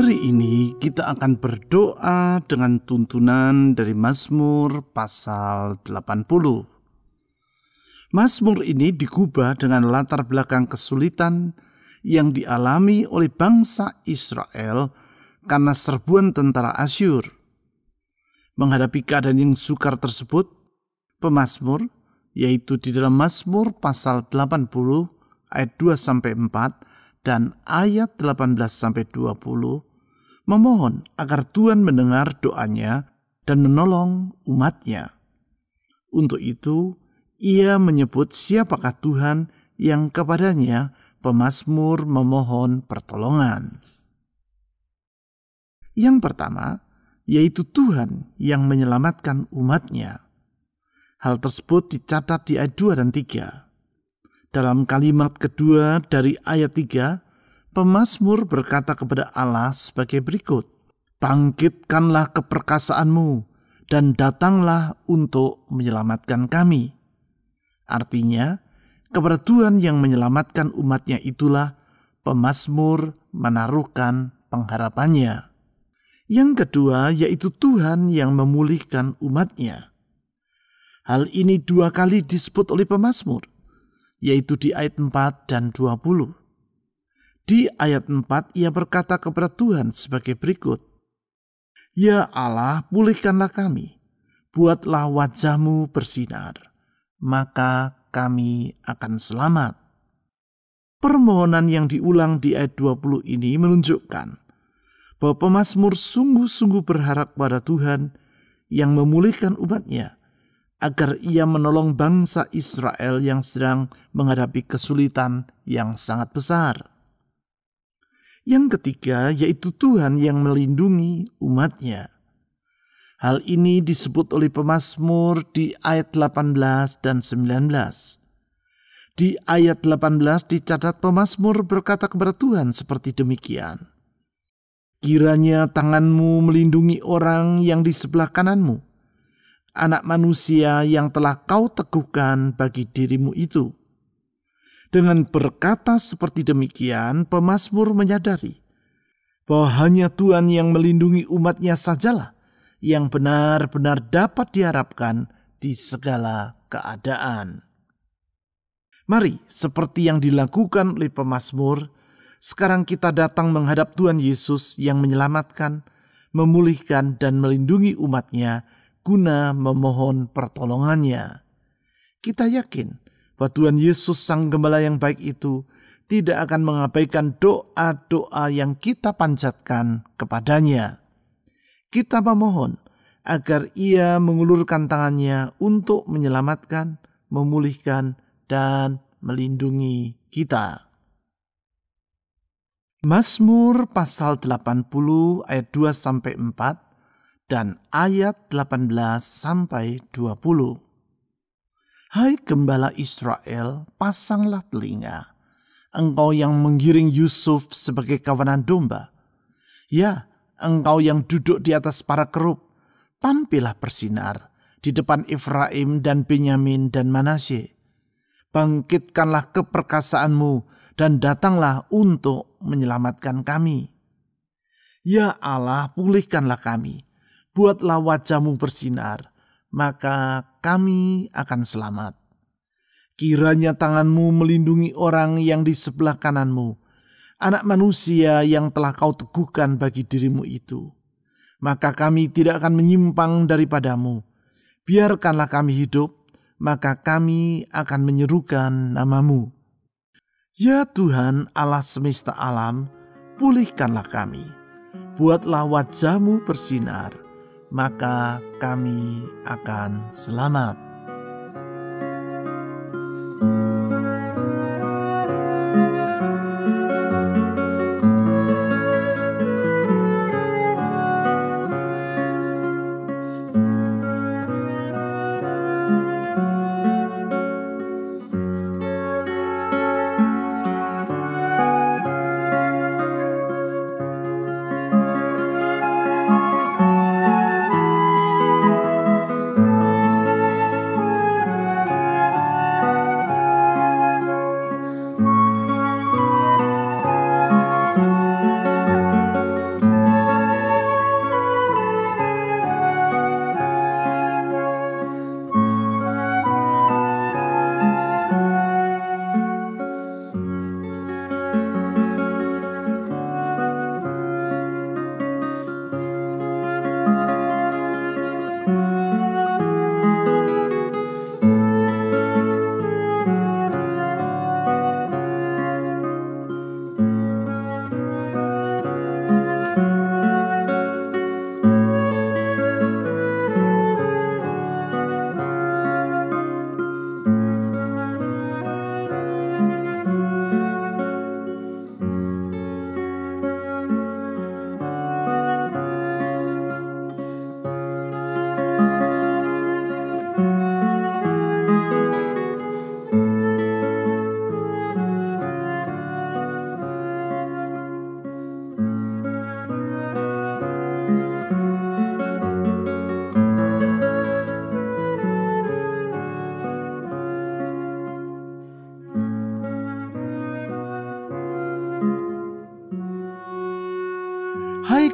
Hari ini kita akan berdoa dengan tuntunan dari Mazmur pasal 80. Mazmur ini digubah dengan latar belakang kesulitan yang dialami oleh bangsa Israel karena serbuan tentara Asyur. Menghadapi keadaan yang sukar tersebut, pemazmur, yaitu di dalam Mazmur pasal 80 ayat 2-4 dan ayat 18-20, memohon agar Tuhan mendengar doanya dan menolong umatnya. Untuk itu, ia menyebut siapakah Tuhan yang kepadanya pemazmur memohon pertolongan. Yang pertama, yaitu Tuhan yang menyelamatkan umatnya. Hal tersebut dicatat di ayat 2 dan 3. Dalam kalimat kedua dari ayat 3, pemazmur berkata kepada Allah sebagai berikut, "Bangkitkanlah keperkasaanmu dan datanglah untuk menyelamatkan kami." Artinya, kepada Tuhan yang menyelamatkan umatnya itulah pemazmur menaruhkan pengharapannya. Yang kedua, yaitu Tuhan yang memulihkan umatnya. Hal ini 2 kali disebut oleh pemazmur, yaitu di ayat 4 dan 20. Di ayat 4 ia berkata kepada Tuhan sebagai berikut, "Ya Allah, pulihkanlah kami, buatlah wajah-Mu bersinar, maka kami akan selamat." Permohonan yang diulang di ayat 20 ini menunjukkan bahwa pemazmur sungguh-sungguh berharap pada Tuhan yang memulihkan umatnya, agar ia menolong bangsa Israel yang sedang menghadapi kesulitan yang sangat besar. Yang ketiga, yaitu Tuhan yang melindungi umatnya. Hal ini disebut oleh pemazmur di ayat 18 dan 19. Di ayat 18 dicatat pemazmur berkata kepada Tuhan seperti demikian, "Kiranya tangan-Mu melindungi orang yang di sebelah kanan-Mu, anak manusia yang telah Kau teguhkan bagi diri-Mu itu." Dengan berkata seperti demikian, pemazmur menyadari bahwa hanya Tuhan yang melindungi umatnya sajalah yang benar-benar dapat diharapkan di segala keadaan. Mari, seperti yang dilakukan oleh pemazmur, sekarang kita datang menghadap Tuhan Yesus yang menyelamatkan, memulihkan, dan melindungi umatnya guna memohon pertolongannya. Kita yakin bahwa Tuhan Yesus Sang Gembala yang baik itu tidak akan mengabaikan doa-doa yang kita panjatkan kepadanya. Kita memohon agar Ia mengulurkan tangannya untuk menyelamatkan, memulihkan, dan melindungi kita. Mazmur pasal 80 ayat 2-4 dan ayat 18-20. "Hai Gembala Israel, pasanglah telinga, engkau yang menggiring Yusuf sebagai kawanan domba. Ya, engkau yang duduk di atas para kerub, tampillah bersinar di depan Efraim dan Benyamin dan Manasye. Bangkitkanlah keperkasaanmu dan datanglah untuk menyelamatkan kami. Ya Allah, pulihkanlah kami, buatlah wajah-Mu bersinar, maka kami akan selamat. Kiranya tangan-Mu melindungi orang yang di sebelah kanan-Mu, anak manusia yang telah Kau teguhkan bagi diri-Mu itu. Maka kami tidak akan menyimpang daripada-Mu. Biarkanlah kami hidup, maka kami akan menyerukan nama-Mu. Ya Tuhan Allah semesta alam, pulihkanlah kami. Buatlah wajah-Mu bersinar, maka kami akan selamat."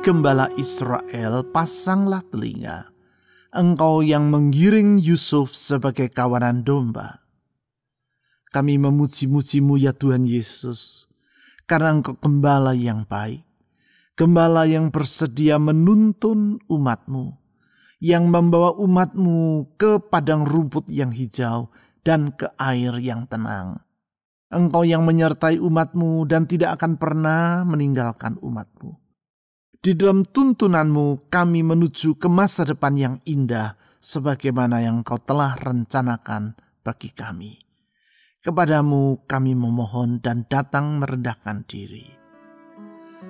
gembala Israel, pasanglah telinga. Engkau yang menggiring Yusuf sebagai kawanan domba. Kami memuji-muji-Mu ya Tuhan Yesus, karena Engkau gembala yang baik, gembala yang bersedia menuntun umat-Mu, yang membawa umat-Mu ke padang rumput yang hijau dan ke air yang tenang. Engkau yang menyertai umat-Mu dan tidak akan pernah meninggalkan umat-Mu. Di dalam tuntunan-Mu kami menuju ke masa depan yang indah, sebagaimana yang Engkau telah rencanakan bagi kami. Kepadamu kami memohon dan datang merendahkan diri.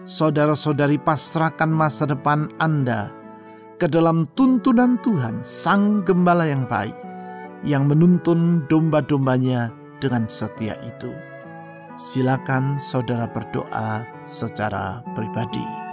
Saudara-saudari, pasrahkan masa depan Anda ke dalam tuntunan Tuhan, Sang Gembala yang baik, yang menuntun domba-dombanya dengan setia itu. Silakan saudara berdoa secara pribadi.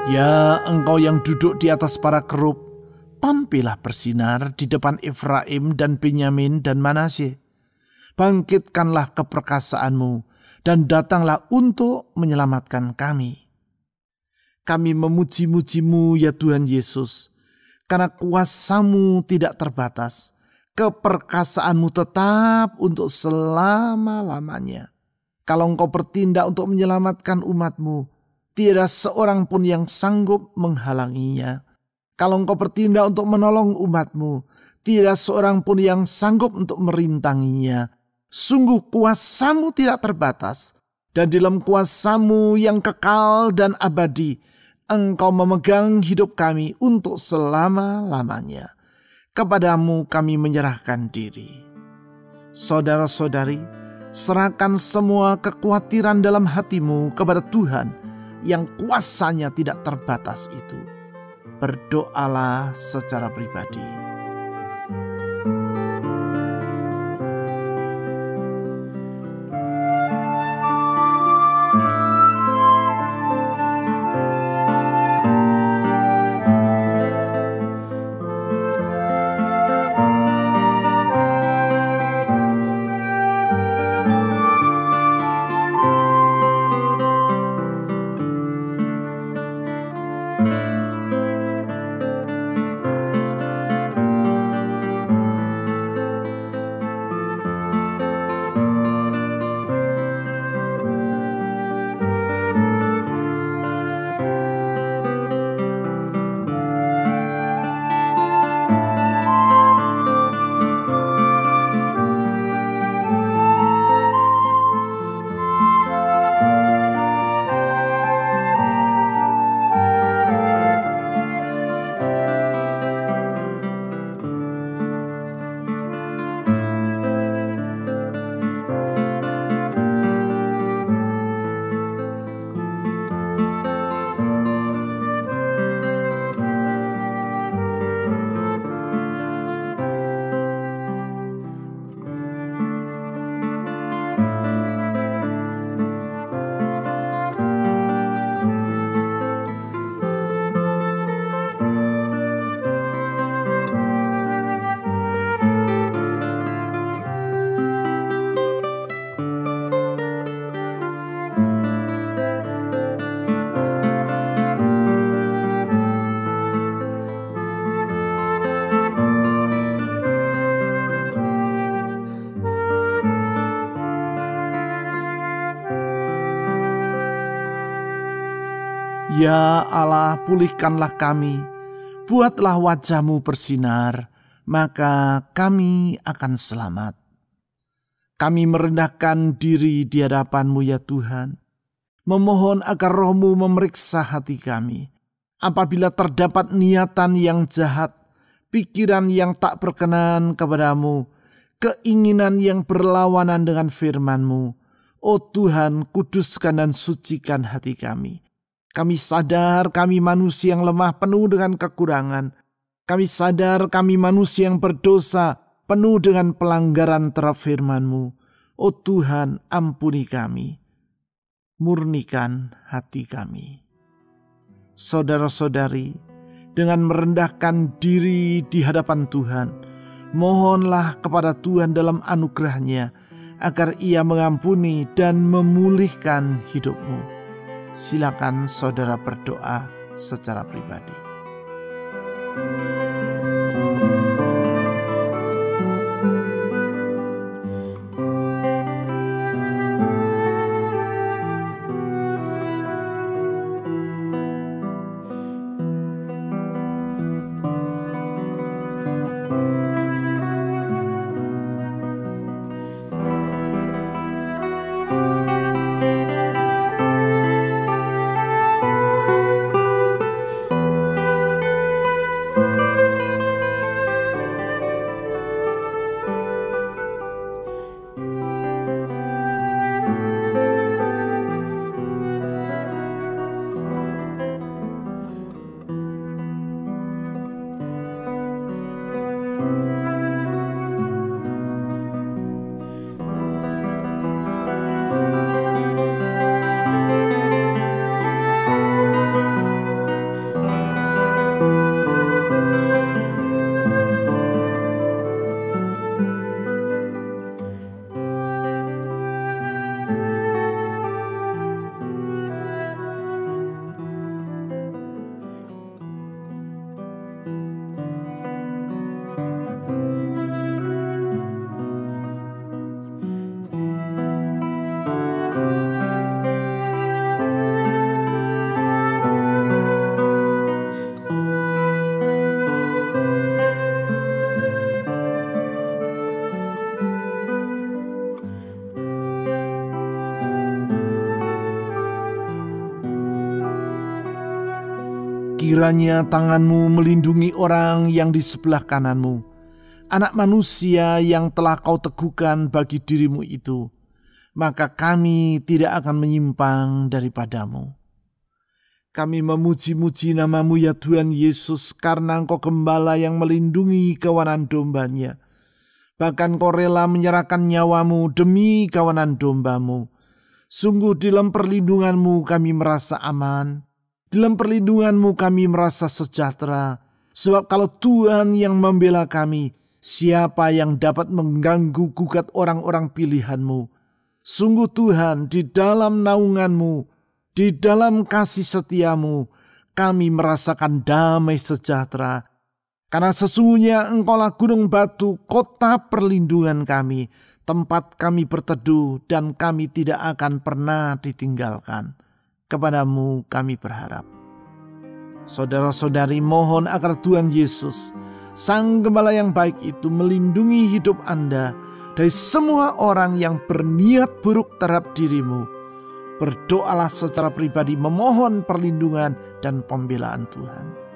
Ya, Engkau yang duduk di atas para kerub, tampillah bersinar di depan Efraim dan Benyamin dan Manasye. Bangkitkanlah keperkasaanmu dan datanglah untuk menyelamatkan kami. Kami memuji-muji-Mu ya Tuhan Yesus, karena kuasa-Mu tidak terbatas, keperkasaan-Mu tetap untuk selama-lamanya. Kalau Engkau bertindak untuk menyelamatkan umat-Mu, tiada seorang pun yang sanggup menghalanginya. Kalau Engkau bertindak untuk menolong umat-Mu, tiada seorang pun yang sanggup untuk merintanginya. Sungguh kuasa-Mu tidak terbatas, dan dalam kuasa-Mu yang kekal dan abadi, Engkau memegang hidup kami untuk selama-lamanya. Kepadamu kami menyerahkan diri. Saudara-saudari, serahkan semua kekhawatiran dalam hatimu kepada Tuhan yang kuasanya tidak terbatas itu. Berdoalah secara pribadi. Ya Allah, pulihkanlah kami, buatlah wajah-Mu bersinar, maka kami akan selamat. Kami merendahkan diri di hadapan-Mu ya Tuhan, memohon agar Roh-Mu memeriksa hati kami. Apabila terdapat niatan yang jahat, pikiran yang tak berkenan kepadamu, keinginan yang berlawanan dengan firman-Mu, oh Tuhan, kuduskan dan sucikan hati kami. Kami sadar kami manusia yang lemah penuh dengan kekurangan. Kami sadar kami manusia yang berdosa penuh dengan pelanggaran terhadap firman-Mu. Oh Tuhan, ampuni kami. Murnikan hati kami. Saudara-saudari, dengan merendahkan diri di hadapan Tuhan, mohonlah kepada Tuhan dalam anugerah-Nya agar Ia mengampuni dan memulihkan hidupmu. Silakan saudara berdoa secara pribadi. Kiranya tangan-Mu melindungi orang yang di sebelah kanan-Mu, anak manusia yang telah Kau teguhkan bagi diri-Mu itu, maka kami tidak akan menyimpang daripada-Mu. Kami memuji-muji nama-Mu ya Tuhan Yesus, karena Engkau gembala yang melindungi kawanan domba-Nya. Bahkan Kau rela menyerahkan nyawa-Mu demi kawanan domba-Mu. Sungguh di dalam perlindungan-Mu kami merasa aman. Di dalam perlindungan-Mu kami merasa sejahtera, sebab kalau Tuhan yang membela kami, siapa yang dapat mengganggu gugat orang-orang pilihan-Mu? Sungguh Tuhan, di dalam naungan-Mu, di dalam kasih setia-Mu, kami merasakan damai sejahtera. Karena sesungguhnya Engkaulah gunung batu, kota perlindungan kami, tempat kami berteduh dan kami tidak akan pernah ditinggalkan. Kepadamu kami berharap. Saudara-saudari, mohon agar Tuhan Yesus, Sang Gembala yang baik itu, melindungi hidup Anda dari semua orang yang berniat buruk terhadap diri-Mu. Berdoalah secara pribadi memohon perlindungan dan pembelaan Tuhan.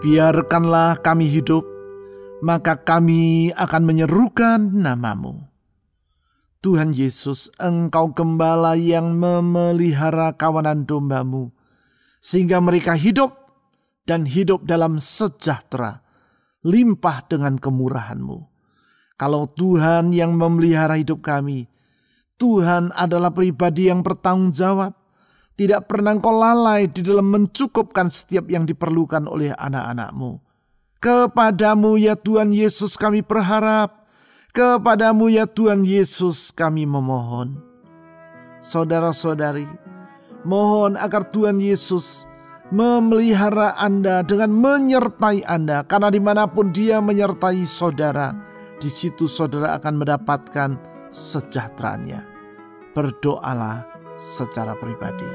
Biarkanlah kami hidup, maka kami akan menyerukan nama-Mu. Tuhan Yesus, Engkau gembala yang memelihara kawanan domba-Mu, sehingga mereka hidup dan hidup dalam sejahtera, limpah dengan kemurahan-Mu. Kalau Tuhan yang memelihara hidup kami, Tuhan adalah pribadi yang bertanggung jawab. Tidak pernah Engkau lalai di dalam mencukupkan setiap yang diperlukan oleh anak-anak-Mu. Kepadamu ya Tuhan Yesus kami berharap. Kepadamu ya Tuhan Yesus kami memohon. Saudara-saudari, mohon agar Tuhan Yesus memelihara Anda dengan menyertai Anda. Karena dimanapun Dia menyertai saudara, di situ saudara akan mendapatkan sejahteranya. Berdoalah secara pribadi.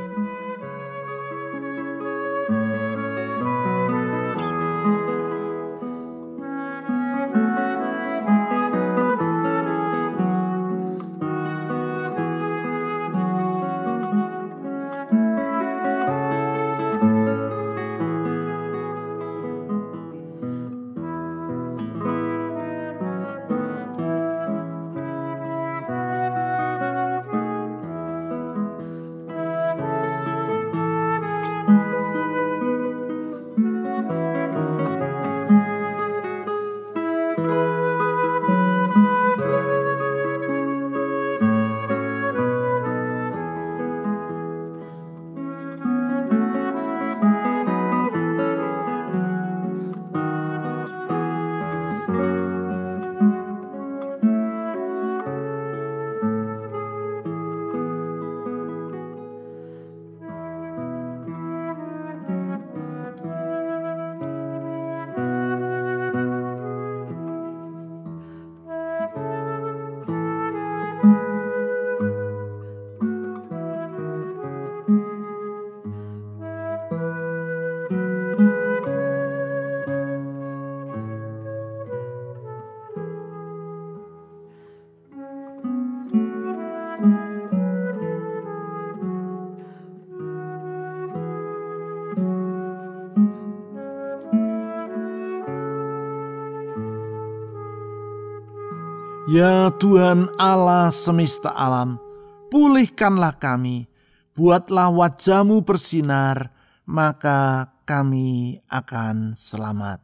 Ya Tuhan Allah semesta alam, pulihkanlah kami, buatlah wajah-Mu bersinar, maka kami akan selamat.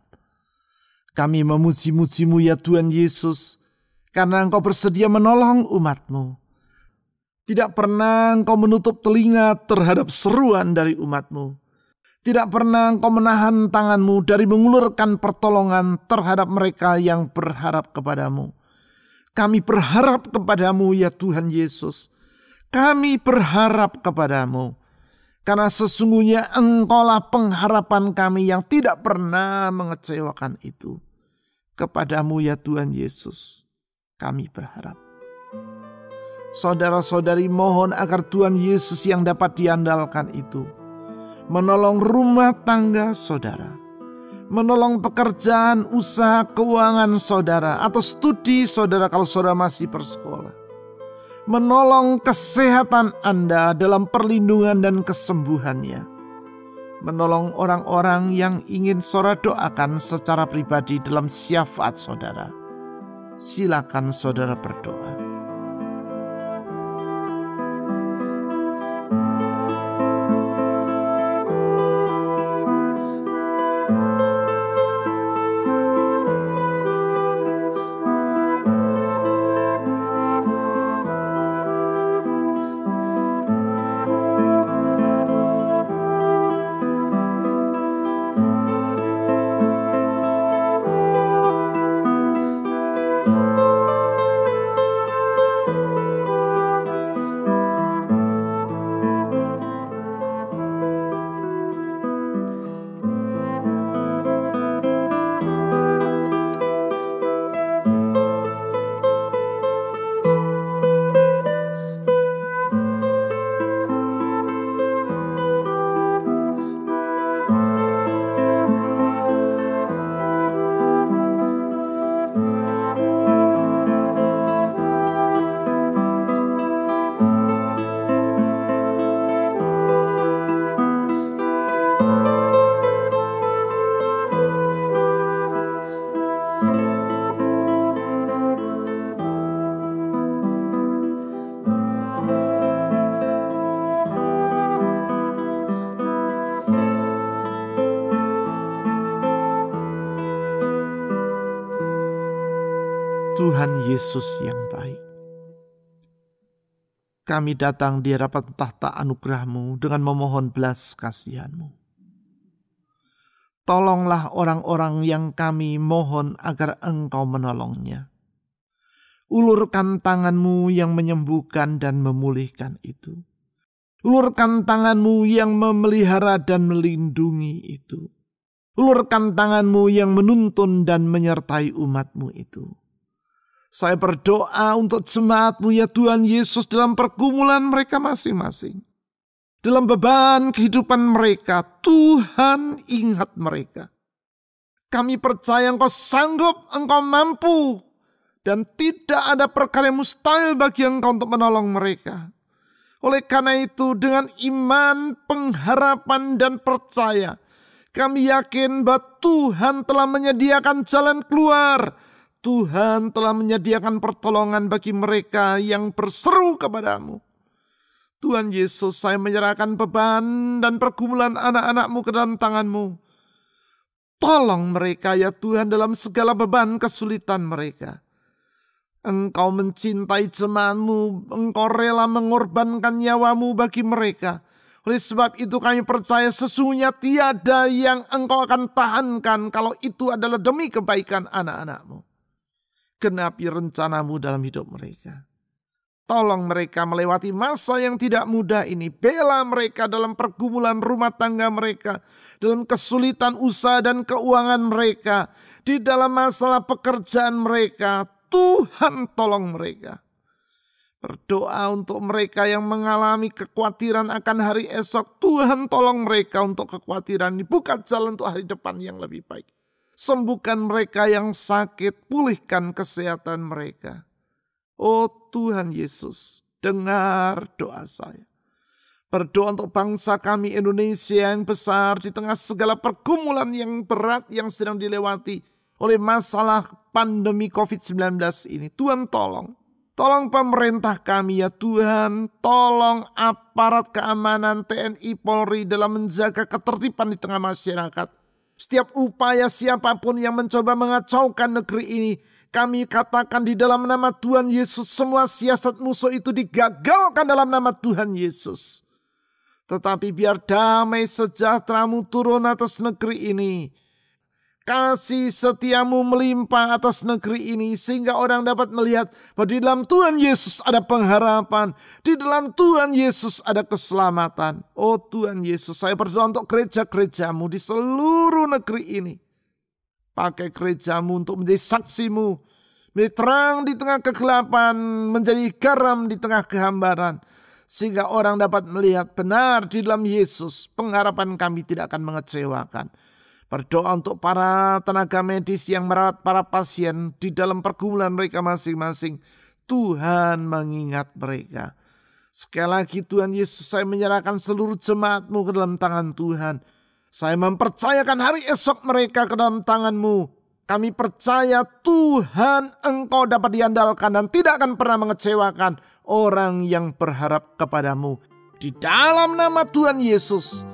Kami memuji-muji-Mu ya Tuhan Yesus, karena Engkau bersedia menolong umat-Mu. Tidak pernah Engkau menutup telinga terhadap seruan dari umat-Mu. Tidak pernah Engkau menahan tangan-Mu dari mengulurkan pertolongan terhadap mereka yang berharap kepada-Mu. Kami berharap kepada-Mu ya Tuhan Yesus. Kami berharap kepada-Mu. Karena sesungguhnya Engkaulah pengharapan kami yang tidak pernah mengecewakan itu. Kepada-Mu ya Tuhan Yesus, kami berharap. Saudara-saudari, mohon agar Tuhan Yesus yang dapat diandalkan itu menolong rumah tangga saudara, menolong pekerjaan, usaha, keuangan saudara, atau studi saudara kalau saudara masih bersekolah. Menolong kesehatan Anda dalam perlindungan dan kesembuhannya. Menolong orang-orang yang ingin saudara doakan secara pribadi dalam syafaat saudara. Silakan saudara berdoa. Tuhan Yesus yang baik. Kami datang di hadapan tahta anugerah-Mu dengan memohon belas kasihan-Mu. Tolonglah orang-orang yang kami mohon agar Engkau menolongnya. Ulurkan tangan-Mu yang menyembuhkan dan memulihkan itu. Ulurkan tangan-Mu yang memelihara dan melindungi itu. Ulurkan tangan-Mu yang menuntun dan menyertai umat-Mu itu. Saya berdoa untuk jemaat-Mu ya Tuhan Yesus dalam pergumulan mereka masing-masing. Dalam beban kehidupan mereka, Tuhan ingat mereka. Kami percaya Engkau sanggup, Engkau mampu. Dan tidak ada perkara yang mustahil bagi Engkau untuk menolong mereka. Oleh karena itu dengan iman, pengharapan dan percaya, kami yakin bahwa Tuhan telah menyediakan jalan keluar. Tuhan telah menyediakan pertolongan bagi mereka yang berseru kepadamu. Tuhan Yesus, saya menyerahkan beban dan pergumulan anak-anak-Mu ke dalam tangan-Mu. Tolong mereka ya Tuhan dalam segala beban kesulitan mereka. Engkau mencintai jemaat-Mu, Engkau rela mengorbankan nyawa-Mu bagi mereka. Oleh sebab itu kami percaya sesungguhnya tiada yang Engkau akan tahankan kalau itu adalah demi kebaikan anak-anak-Mu. Genapi rencana-Mu dalam hidup mereka. Tolong mereka melewati masa yang tidak mudah ini. Bela mereka dalam pergumulan rumah tangga mereka. Dalam kesulitan usaha dan keuangan mereka. Di dalam masalah pekerjaan mereka. Tuhan tolong mereka. Berdoa untuk mereka yang mengalami kekhawatiran akan hari esok. Tuhan tolong mereka untuk kekhawatiran ini. Buka jalan untuk hari depan yang lebih baik. Sembuhkan mereka yang sakit, pulihkan kesehatan mereka. Oh Tuhan Yesus, dengar doa saya. Berdoa untuk bangsa kami Indonesia yang besar di tengah segala pergumulan yang berat yang sedang dilewati oleh masalah pandemi COVID-19 ini. Tuhan tolong. Tolong pemerintah kami ya Tuhan. Tolong aparat keamanan TNI Polri dalam menjaga ketertiban di tengah masyarakat. Setiap upaya siapapun yang mencoba mengacaukan negeri ini, kami katakan di dalam nama Tuhan Yesus, semua siasat musuh itu digagalkan dalam nama Tuhan Yesus. Tetapi biar damai sejahtera-Mu turun atas negeri ini. Kasih setia-Mu melimpah atas negeri ini sehingga orang dapat melihat bahwa di dalam Tuhan Yesus ada pengharapan. Di dalam Tuhan Yesus ada keselamatan. Oh Tuhan Yesus, saya berdoa untuk gereja-gereja-Mu di seluruh negeri ini. Pakai gereja-Mu untuk menjadi saksi-Mu. Menjadi terang di tengah kegelapan, menjadi garam di tengah kehambaran. Sehingga orang dapat melihat benar di dalam Yesus pengharapan kami tidak akan mengecewakan. Berdoa untuk para tenaga medis yang merawat para pasien di dalam pergumulan mereka masing-masing. Tuhan mengingat mereka. Sekali lagi Tuhan Yesus, saya menyerahkan seluruh jemaat-Mu ke dalam tangan Tuhan. Saya mempercayakan hari esok mereka ke dalam tangan-Mu. Kami percaya Tuhan Engkau dapat diandalkan dan tidak akan pernah mengecewakan orang yang berharap kepadamu. Di dalam nama Tuhan Yesus,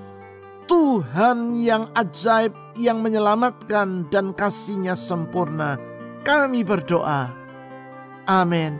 Tuhan yang ajaib, yang menyelamatkan dan kasih-Nya sempurna, kami berdoa. Amin.